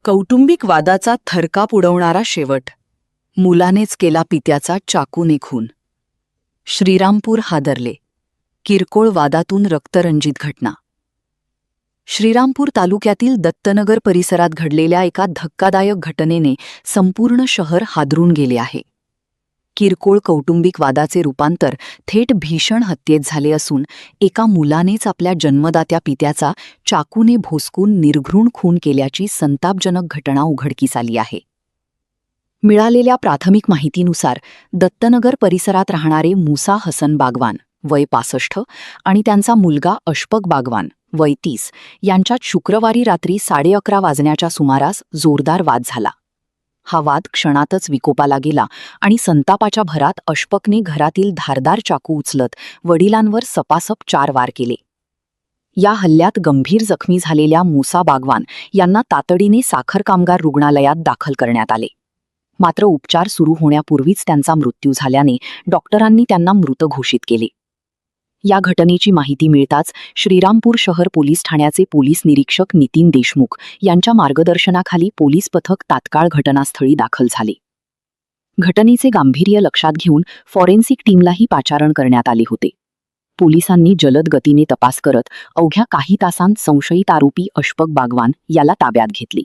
कौटुंबिक वादाचा थरकाप उडवणारा शेवट. मुलानेच केला पित्याचा चाकूने खून. श्रीरामपूर हादरले. किरकोळ वादातून रक्तरंजित घटना. श्रीरामपूर तालुक्यातील दत्तनगर परिसरात घडलेल्या एका धक्कादायक घटनेने संपूर्ण शहर हादरून गेले आहे. किरकोळ कौटुंबिक वादाचे रूपांतर थेट भीषण हत्येत झाले असून एका मुलानेच आपल्या जन्मदात्या पित्याचा चाकूने भोसकून निर्घृण खून केल्याची संतापजनक घटना उघडकीस आली आहे. मिळालेल्या प्राथमिक माहितीनुसार दत्तनगर परिसरात राहणारे मुसा हसन बागवान वय 65 आणि त्यांचा मुलगा अशफक बागवान वय 30 यांच्यात शुक्रवारी रात्री 11:30 वाजण्याच्या सुमारास जोरदार वाद झाला. हा वाद क्षणातच विकोपाला गेला आणि संतापाच्या भरात अशफकने घरातील धारदार चाकू उचलत वडिलांवर सपासप 4 वार केले. या हल्ल्यात गंभीर जखमी झालेल्या मुसा बागवान यांना तातडीने साखर कामगार रुग्णालयात दाखल करण्यात आले. मात्र उपचार सुरू होण्यापूर्वीच त्यांचा मृत्यू झाल्याने डॉक्टरांनी त्यांना मृत घोषित केले. या घटनेची माहिती मिळताच श्रीरामपूर शहर पोलीस ठाण्याचे पोलीस निरीक्षक नितीन देशमुख यांच्या मार्गदर्शनाखाली पोलीस पथक तात्काळ घटनास्थळी दाखल झाले. घटनेचे गांभीर्य लक्षात घेऊन फॉरेन्सिक टीमलाही पाचारण करण्यात आले होते. पोलिसांनी जलद गतीने तपास करत अवघ्या काही तासांत संशयित आरोपी अशफक बागवान याला ताब्यात घेतले.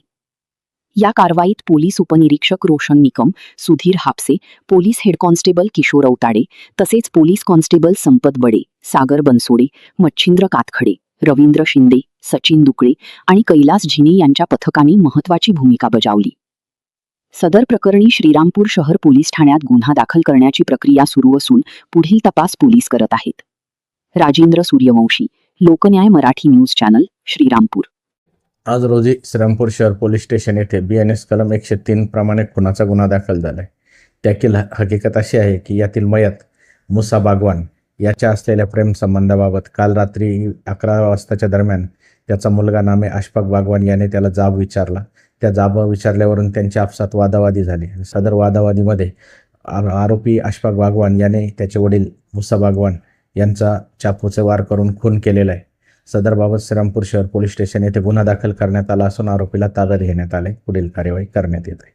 या कारवाईत पोलीस उपनिरीक्षक Roshan Nikam, Sudhir Hapse, police head constable Kishor Awatade तसेच पोलीस कॉन्स्टेबल संपत बडे, सागर बनसोडे, मच्छिंद्र कातखडे, रवींद्र शिंदे, सचिन दुकळे आणि कैलास झिने यांच्या पथकांनी महत्त्वाची भूमिका बजावली. सदर प्रकरणी श्रीरामपूर शहर पोलीस ठाण्यात गुन्हा दाखल करण्याची प्रक्रिया सुरू असून पुढील तपास पोलीस करत आहेत. Rajendra Suryavanshi, Loknyay Marathi news channel, Shrirampur. आज रोजी श्रीरामपूर शहर पोलीस स्टेशन येथे BNS कलम 103 प्रमाणे खुनाचा गुन्हा दाखल झालाय. त्यातील हकीकत अशी आहे की यातील मयत मुसा बागवान याच्या असलेल्या प्रेम संबंधाबाबत काल रात्री 11 वाजताच्या दरम्यान त्याचा मुलगा नामे अशफक बागवान याने त्याला जाब विचारला. त्या जाब विचारल्यावरून त्यांची आपसात वादावादी झाली. सदर वादावादीमध्ये आरोपी अशफक बागवान याने त्याचे वडील मुसा बागवान यांचा चाकूचे वार करून खून केलेला आहे. सदरबाबत श्रीरामपूर शहर पोलीस स्टेशन येथे गुन्हा दाखल करण्यात आला असून आरोपीला ताब्यात घेण्यात आले. पुढील कार्यवाही करण्यात येत आहे.